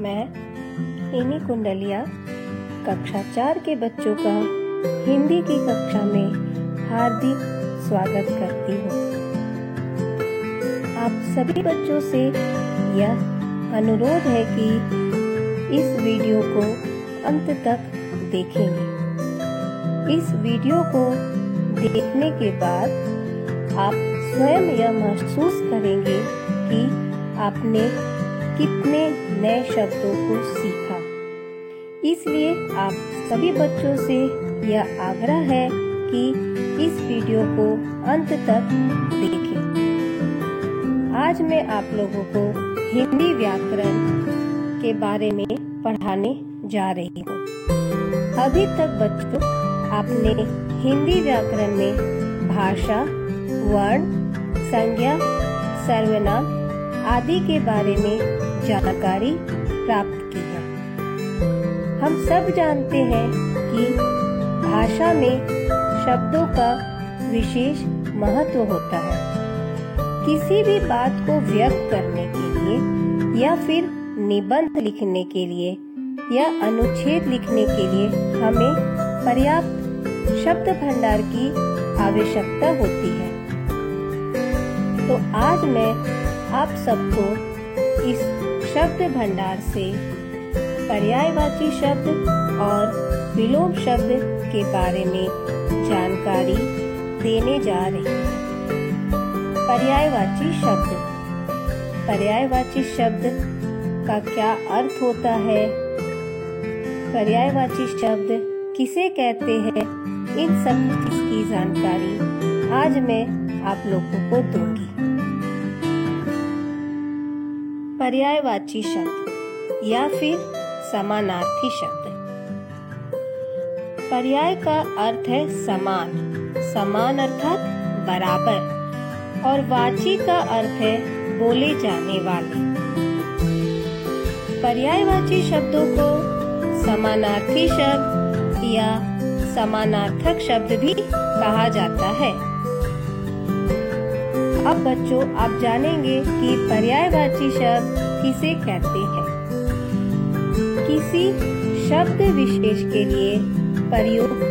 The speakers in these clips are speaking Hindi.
मैं इनी कुंडलिया कक्षा 4 के बच्चों का हिंदी की कक्षा में हार्दिक स्वागत करती हूँ। आप सभी बच्चों से यह अनुरोध है कि इस वीडियो को अंत तक देखेंगे। इस वीडियो को देखने के बाद आप स्वयं यह महसूस करेंगे कि आपने कितने नए शब्दों को सीखा। इसलिए आप सभी बच्चों से यह आग्रह है कि इस वीडियो को अंत तक देखें। आज मैं आप लोगों को हिंदी व्याकरण के बारे में पढ़ाने जा रही हूँ। अभी तक बच्चों आपने हिंदी व्याकरण में भाषा, वर्ण, संज्ञा, सर्वनाम आदि के बारे में जानकारी प्राप्त की है। हम सब जानते हैं कि भाषा में शब्दों का विशेष महत्व होता है। किसी भी बात को व्यक्त करने के लिए या फिर निबंध लिखने के लिए या अनुच्छेद लिखने के लिए हमें पर्याप्त शब्द भंडार की आवश्यकता होती है। तो आज मैं आप सबको इस शब्द भंडार से पर्यायवाची शब्द और विलोम शब्द के बारे में जानकारी देने जा रही हूँ। पर्यायवाची शब्द। पर्यायवाची शब्द का क्या अर्थ होता है? पर्यायवाची शब्द किसे कहते हैं? इन सब की जानकारी आज मैं आप लोगों को दूंगी। पर्यायवाची शब्द या फिर समानार्थी शब्द। पर्याय का अर्थ है समान, समान अर्थात बराबर, और वाची का अर्थ है बोले जाने वाले। पर्यायवाची शब्दों को समानार्थी शब्द या समानार्थक शब्द भी कहा जाता है। अब बच्चों आप जानेंगे कि पर्यायवाची शब्द किसे कहते हैं। किसी शब्द विशेष के लिए प्रयुक्त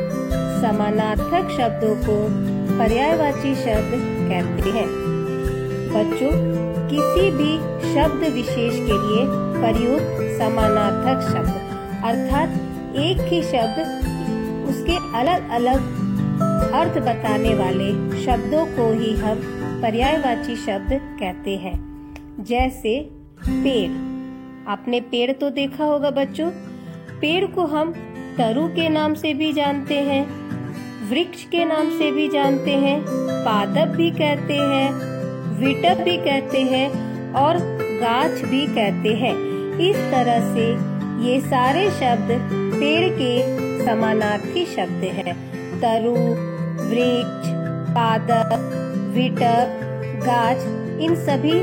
समानार्थक शब्दों को पर्यायवाची शब्द कहते हैं। बच्चों किसी भी शब्द विशेष के लिए प्रयुक्त समानार्थक शब्द अर्थात एक ही शब्द उसके अलग अलग अर्थ बताने वाले शब्दों को ही हम पर्यायवाची शब्द कहते हैं। जैसे पेड़। आपने पेड़ तो देखा होगा बच्चों। पेड़ को हम तरु के नाम से भी जानते हैं, वृक्ष के नाम से भी जानते हैं, पादप भी कहते हैं, विटप भी कहते हैं और गाछ भी कहते हैं। इस तरह से ये सारे शब्द पेड़ के समानार्थी शब्द हैं। तरु, वृक्ष, पादप, विटप, गाछ, इन सभी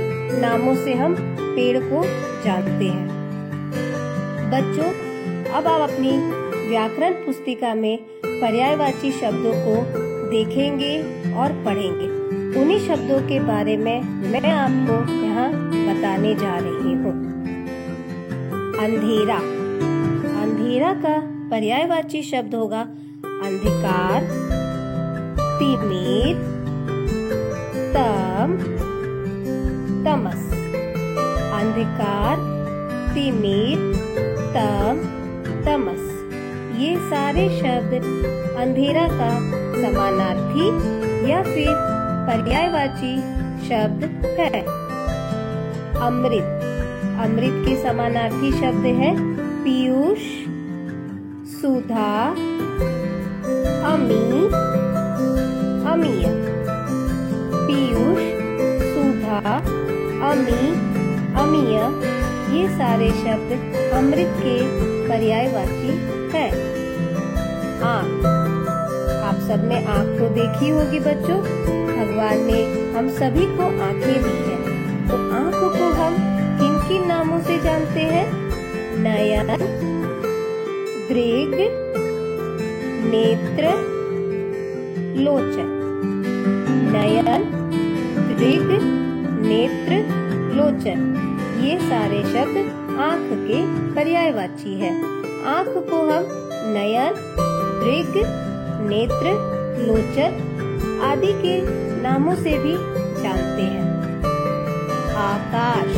नामों से हम पेड़ को जानते हैं। बच्चों अब आप अपनी व्याकरण पुस्तिका में पर्यायवाची शब्दों को देखेंगे और पढ़ेंगे। उन्हीं शब्दों के बारे में मैं आपको यहाँ बताने जा रही हूँ। अंधेरा। अंधेरा का पर्यायवाची शब्द होगा अंधकार, तिमिर, तम, तमस। अंधकार, तिमिर, तम, तमस, ये सारे शब्द अंधेरा का समानार्थी या फिर पर्यायवाची शब्द है। अमृत। अमृत के समानार्थी शब्द है पीयूष, सुधा, अमी, अमीय। पीयूष, सुधा, अमी, अमीय, ये सारे शब्द अमृत के पर्यायवाची है। आँख। आप सब ने आँख तो देखी होगी बच्चों। भगवान ने हम सभी को आँखें दी हैं। तो आँख को हम किन किन नामों से जानते हैं? नयन, दृग, नेत्र, लोचन। नयन, दृग, नेत्र, लोचन, ये सारे शब्द आँख के पर्यायवाची है। आँख को हम नयन, दृग, नेत्र, लोचन आदि के नामों से भी जानते हैं। आकाश,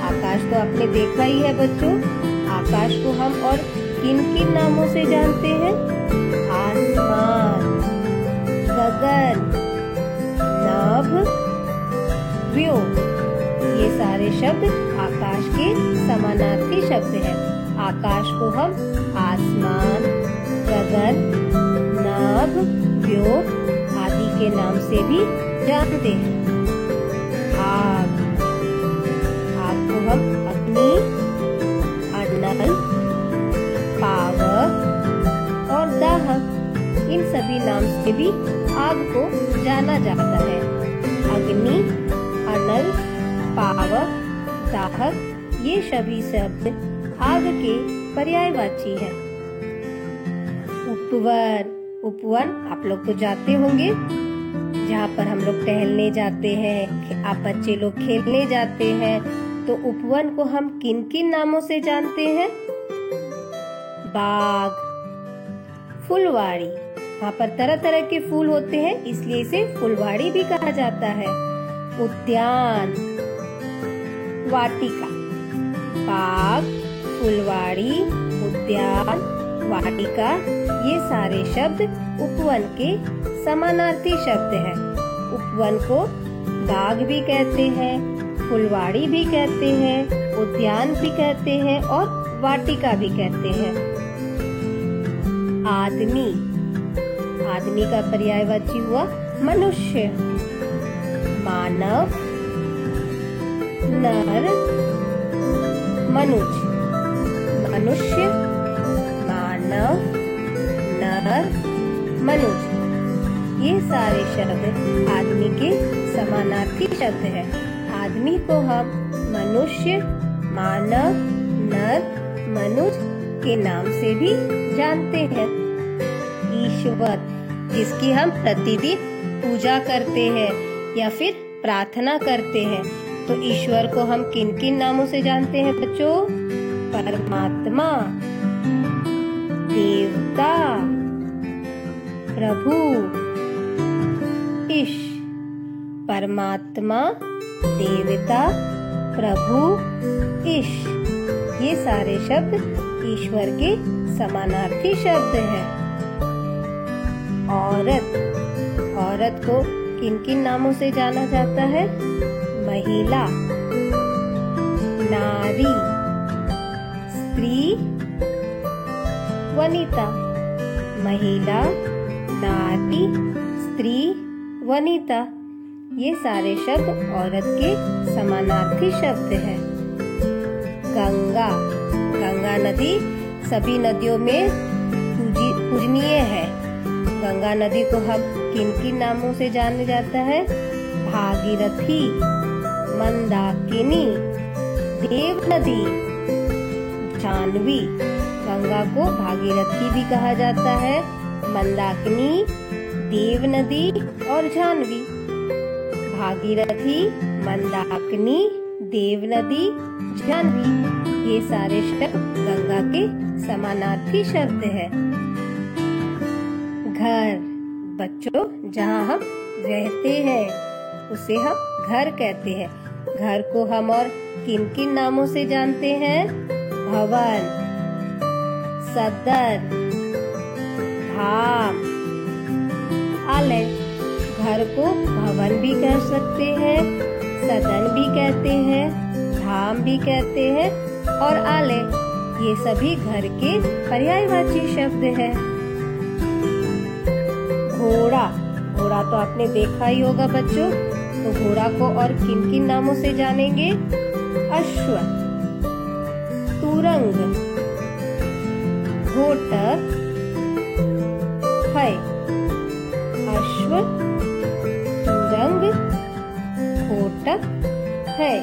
आकाश तो आपने देखा ही है बच्चों। आकाश को हम और किन किन नामों से जानते हैं? आसमान, गगन, नभ, व्योम, ये सारे शब्द आकाश के समानार्थी शब्द हैं। आकाश को हम आसमान, गगन, नभ, व्योम आदि के नाम से भी जानते हैं। आग, आग को हम अग्नि, अनल, पावक और दाहक इन सभी नाम से भी आग को जाना जाता है। अग्नि, अनल, पावक, दाहक ये सभी शब्द आग के पर्यायवाची हैं। उपवन, उपवन आप लोग तो जाते होंगे, जहाँ पर हम लोग टहलने जाते हैं, आप बच्चे लोग खेलने जाते हैं। तो उपवन को हम किन किन नामों से जानते हैं? बाग, फुलवाड़ी, वहाँ पर तरह तरह के फूल होते हैं इसलिए इसे फुलवाड़ी भी कहा जाता है। उद्यान, वाटिका, बाग, फुलवाड़ी, उद्यान, वाटिका ये सारे शब्द उपवन के समानार्थी शब्द हैं। उपवन को बाग भी कहते हैं, फुलवाड़ी भी कहते हैं, उद्यान भी कहते हैं और वाटिका भी कहते हैं। आदमी, आदमी का पर्यायवाची हुआ मनुष्य। मानव, नर, मनुज, मनुष्य, मानव, नर, मनुज ये सारे शब्द आदमी के समानार्थी शब्द हैं। आदमी को हम मनुष्य, मानव, नर, मनुज के नाम से भी जानते हैं। ईश्वर, जिसकी हम प्रतिदिन पूजा करते हैं या फिर प्रार्थना करते हैं, तो ईश्वर को हम किन किन नामों से जानते हैं बच्चों? परमात्मा, देवता, प्रभु, ईश। परमात्मा, देवता, प्रभु, ईश ये सारे शब्द ईश्वर के समानार्थी शब्द हैं। औरत, औरत को किन किन नामों से जाना जाता है? महिला, नारी, स्त्री, वनिता। महिला, नारी, स्त्री, वनिता ये सारे शब्द औरत के समानार्थी शब्द हैं। गंगा, गंगा नदी सभी नदियों में पूजनीय है। गंगा नदी को हम किन किन नामों से जाना जाता है? भागीरथी, मंदाकिनी, देव नदी, जाह्नवी। गंगा को भागीरथी भी कहा जाता है, मंदाकिनी, देव नदी और जाह्नवी। भागीरथी, मंदाकिनी, देव नदी, जाह्नवी ये सारे शब्द गंगा के समानार्थी शब्द हैं। घर, बच्चों जहाँ हम रहते हैं उसे हम घर कहते हैं। घर को हम और किन किन नामों से जानते हैं? भवन, सदन, धाम, आलय। घर को भवन भी कह सकते हैं, सदन भी कहते हैं, धाम भी कहते हैं और आलय ये सभी घर के पर्यायवाची शब्द हैं। घोड़ा, घोड़ा तो आपने देखा ही होगा बच्चों। तो घोड़ा को और किन किन नामों से जानेंगे? अश्व, तुरंग, घोटक, है। अश्व, तुरंग, घोटक, है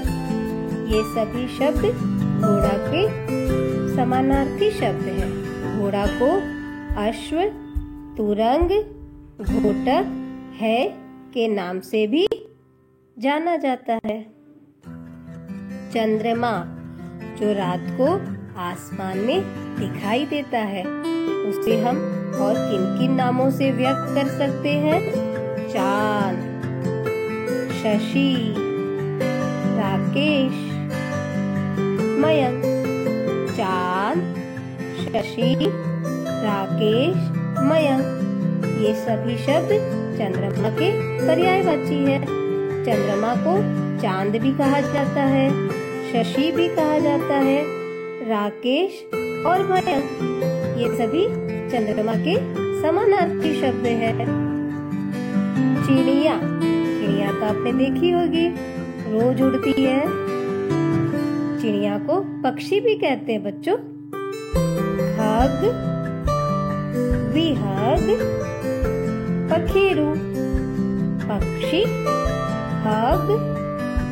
ये सभी शब्द घोड़ा के समानार्थी शब्द हैं। घोड़ा को अश्व, तुरंग, घोटक, है के नाम से भी जाना जाता है। चंद्रमा, जो रात को आसमान में दिखाई देता है, उसे हम और किन किन नामों से व्यक्त कर सकते हैं? चांद, शशि, राकेश, मयंक। चांद, शशि, राकेश, मयंक, ये सभी शब्द चंद्रमा के पर्यायवाची है। चंद्रमा को चांद भी कहा जाता है, शशि भी कहा जाता है, राकेश और मयंक, ये सभी चंद्रमा के समानार्थी शब्द हैं। चिड़िया, चिड़िया तो आपने देखी होगी, रोज उड़ती है। चिड़िया को पक्षी भी कहते हैं बच्चों। खग, विहग, पखेरु। पक्षी, खग,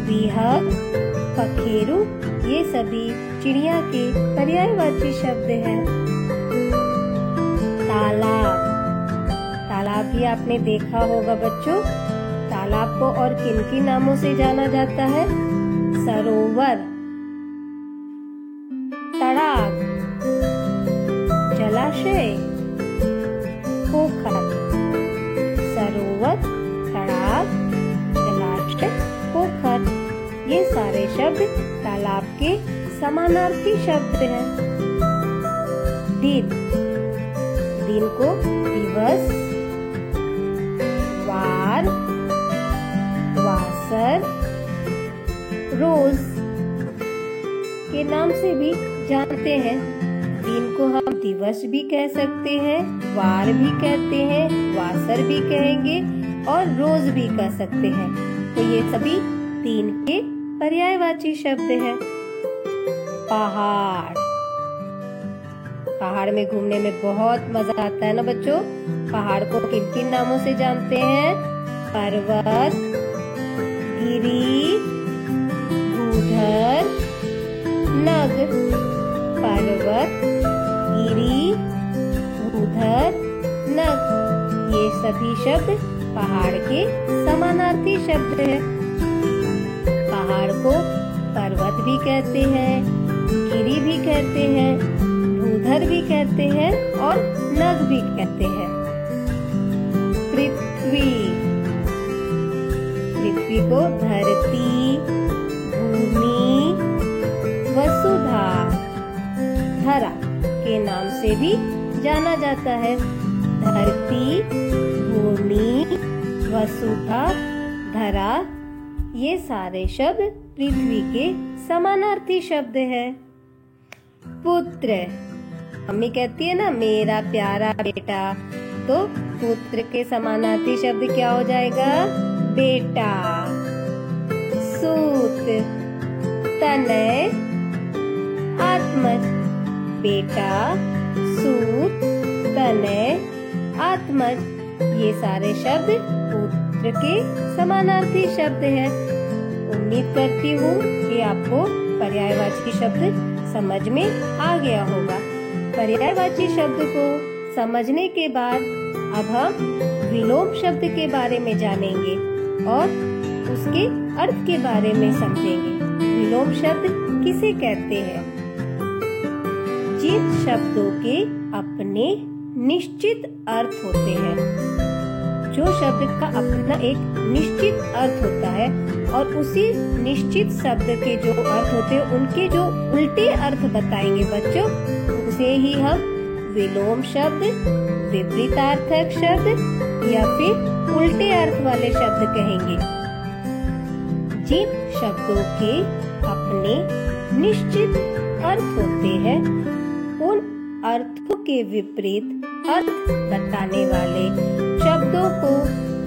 विहग, पखेरु, ये सभी चिड़िया के पर्यायवाची शब्द हैं। तालाब, तालाब भी आपने देखा होगा बच्चों। तालाब को और किन किन नामों से जाना जाता है? सरोवर, तड़ाग, जलाशय, पोखर। सरोवर, तड़ाग, जलाशय, पोखर, ये सारे शब्द तालाब के समानार्थी शब्द हैं। दिन, दिन को दिवस, वार, वासर, रोज के नाम से भी जानते हैं। दिन को हम दिवस भी कह सकते हैं, वार भी कहते हैं, वासर भी कहेंगे और रोज भी कह सकते हैं। तो ये सभी दिन के पर्यायवाची शब्द हैं। पहाड़, पहाड़ में घूमने में बहुत मजा आता है ना बच्चों। पहाड़ को किन किन नामों से जानते हैं? पर्वत, गिरी, भूधर, नग। पर्वत, गिरी, भूधर, नग, ये सभी शब्द पहाड़ के समानार्थी शब्द हैं। पहाड़ को पर्वत भी कहते हैं, गिरी भी कहते हैं, भूधर भी कहते हैं और नग भी कहते हैं। पृथ्वी, पृथ्वी को धरती, भूमि, वसुधा, धरा के नाम से भी जाना जाता है। धरती, भूमि, वसुधा, धरा, ये सारे शब्द पृथ्वी के समानार्थी शब्द हैं। पुत्र, मम्मी कहती है ना मेरा प्यारा बेटा, तो पुत्र के समानार्थी शब्द क्या हो जाएगा? बेटा। सूत, तनय, आत्मज। बेटा, सूत, तनय, आत्मज, ये सारे शब्द पुत्र के समानार्थी शब्द हैं। उम्मीद करती हूँ कि आपको पर्यायवाची शब्द समझ में आ गया होगा। पर्यायवाची शब्द को समझने के बाद अब हम विलोम शब्द के बारे में जानेंगे और उसके अर्थ के बारे में समझेंगे। विलोम शब्द किसे कहते हैं? जिन शब्दों के अपने निश्चित अर्थ होते हैं, जो शब्द का अपना एक निश्चित अर्थ होता है और उसी निश्चित शब्द के जो अर्थ होते हैं उनके जो उल्टे अर्थ बताएंगे बच्चों, उसे ही हम विलोम शब्द, विपरीतार्थक शब्द या फिर उल्टे अर्थ वाले शब्द कहेंगे। जिन शब्दों के अपने निश्चित अर्थ होते हैं, उन अर्थों के विपरीत अर्थ बताने वाले शब्दों को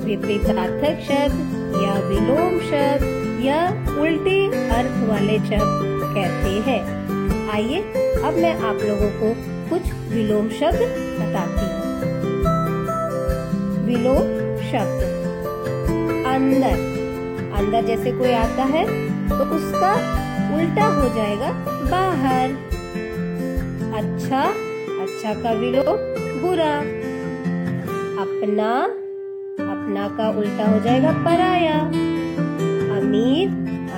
विपरीतार्थक शब्द या विलोम शब्द या उल्टे अर्थ वाले शब्द कहते हैं। आइए अब मैं आप लोगों को कुछ विलोम शब्द बताती हूँ। विलोम शब्द, अंदर, अंदर जैसे कोई आता है तो उसका उल्टा हो जाएगा बाहर। अच्छा, अच्छा का विलोम बुरा। अपना, अपना का उल्टा हो जाएगा पराया। अमीर,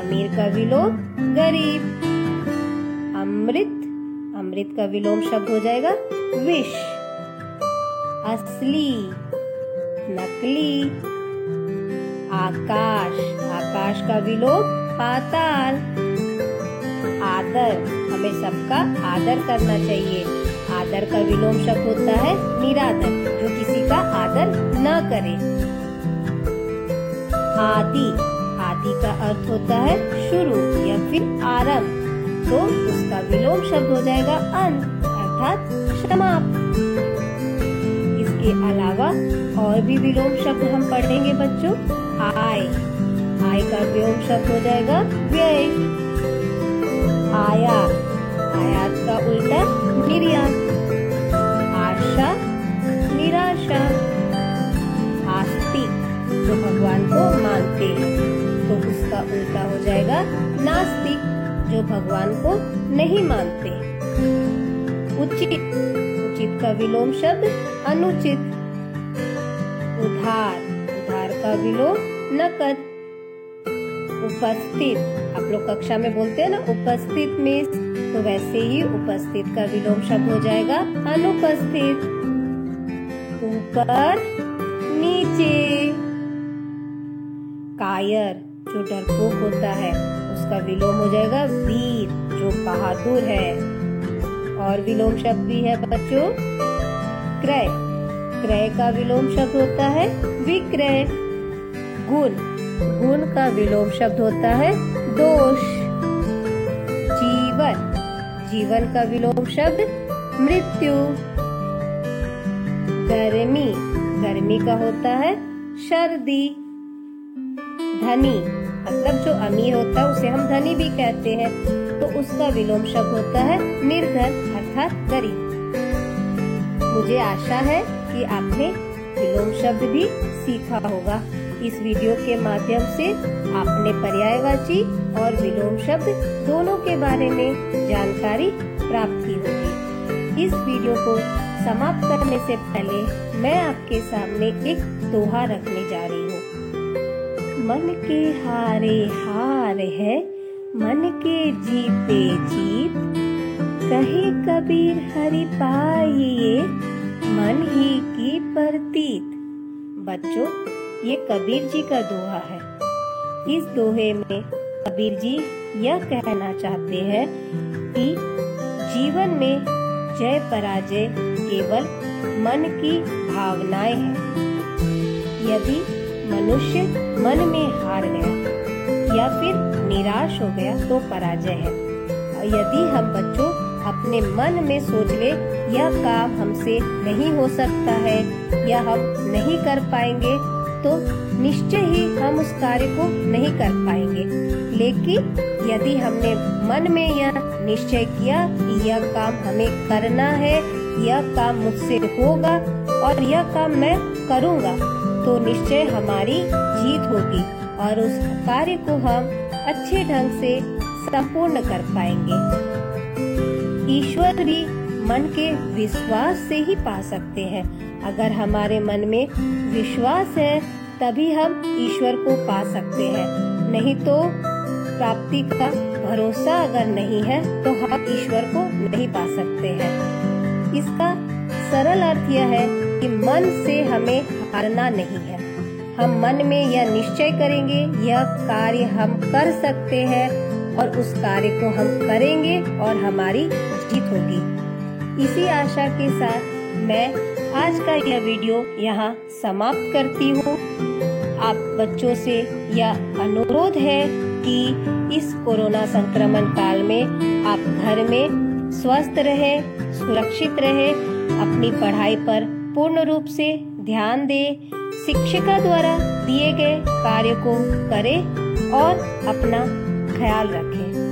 अमीर का विलोम गरीब। अमृत, अमृत का विलोम शब्द हो जाएगा विष। असली, नकली। आकाश, आकाश का विलोम पाताल। आदर, हमें सबका आदर करना चाहिए। आदर का विलोम शब्द होता है निरादर, जो किसी का आदर न करे। आदि, आदि का अर्थ होता है शुरू या फिर आरंभ, तो उसका विलोम शब्द हो जाएगा अंत अर्थात समाप्त। इसके अलावा और भी विलोम शब्द हम पढ़ेंगे बच्चों। आय, आय का विलोम शब्द हो जाएगा व्यय। आयात, आयात का उल्टा निर्यात। आशा, निराशा। आस्तिक, जो भगवान को मानते हैं, तो उसका उल्टा हो जाएगा नास्तिक, जो भगवान को नहीं मानते। उचित, उचित का विलोम शब्द अनुचित। उधार, उधार का विलोम नकद। उपस्थित, आप लोग कक्षा में बोलते हैं ना उपस्थित मिस, तो वैसे ही उपस्थित का विलोम शब्द हो जाएगा अनुपस्थित। ऊपर, नीचे। कायर, जो डरपोक होता है, उसका विलोम हो जाएगा वीर, जो बहादुर है। और विलोम शब्द भी है बच्चों क्रय, क्रय का विलोम शब्द होता है विक्रय। गुण, गुण का विलोम शब्द होता है दोष। जीवन, जीवन का विलोम शब्द मृत्यु। गर्मी, गर्मी का होता है सर्दी। धनी, मतलब जो अमीर होता है उसे हम धनी भी कहते हैं, तो उसका विलोम शब्द होता है निर्धन अर्थात गरीब। मुझे आशा है कि आपने विलोम शब्द भी सीखा होगा। इस वीडियो के माध्यम से आपने पर्यायवाची और विलोम शब्द दोनों के बारे में जानकारी प्राप्त की होगी। इस वीडियो को समाप्त करने से पहले मैं आपके सामने एक दोहा रखने जा रही हूँ। मन के हारे हार है, मन के जीते जीत, कहे कबीर हरि पाइए, मन ही की प्रतीत। बच्चों, ये कबीर जी का दोहा है। इस दोहे में कबीर जी यह कहना चाहते हैं कि जीवन में जय पराजय केवल मन की भावनाएं हैं। यदि मनुष्य मन में हार गया या फिर निराश हो गया तो पराजय है। और यदि हम बच्चों अपने मन में सोच ले यह काम हमसे नहीं हो सकता है या हम नहीं कर पाएंगे, तो निश्चय ही हम उस कार्य को नहीं कर पाएंगे। लेकिन यदि हमने मन में यह निश्चय किया कि यह काम हमें करना है, यह काम मुझसे होगा और यह काम मैं करूँगा, तो निश्चय हमारी जीत होगी और उस कार्य को हम अच्छे ढंग से संपूर्ण कर पाएंगे। ईश्वर भी मन के विश्वास से ही पा सकते हैं। अगर हमारे मन में विश्वास है तभी हम ईश्वर को पा सकते हैं, नहीं तो प्राप्ति का भरोसा अगर नहीं है तो हम ईश्वर को नहीं पा सकते हैं। इसका सरल अर्थ यह है कि मन से हमें हारना नहीं है। हम मन में यह निश्चय करेंगे यह कार्य हम कर सकते हैं और उस कार्य को हम करेंगे और हमारी जीत होगी। इसी आशा के साथ मैं आज का यह वीडियो यहाँ समाप्त करती हूँ। आप बच्चों से यह अनुरोध है कि इस कोरोना संक्रमण काल में आप घर में स्वस्थ रहे, सुरक्षित रहे, अपनी पढ़ाई पर पूर्ण रूप से ध्यान दें, शिक्षिका द्वारा दिए गए कार्य को करें और अपना ख्याल रखें।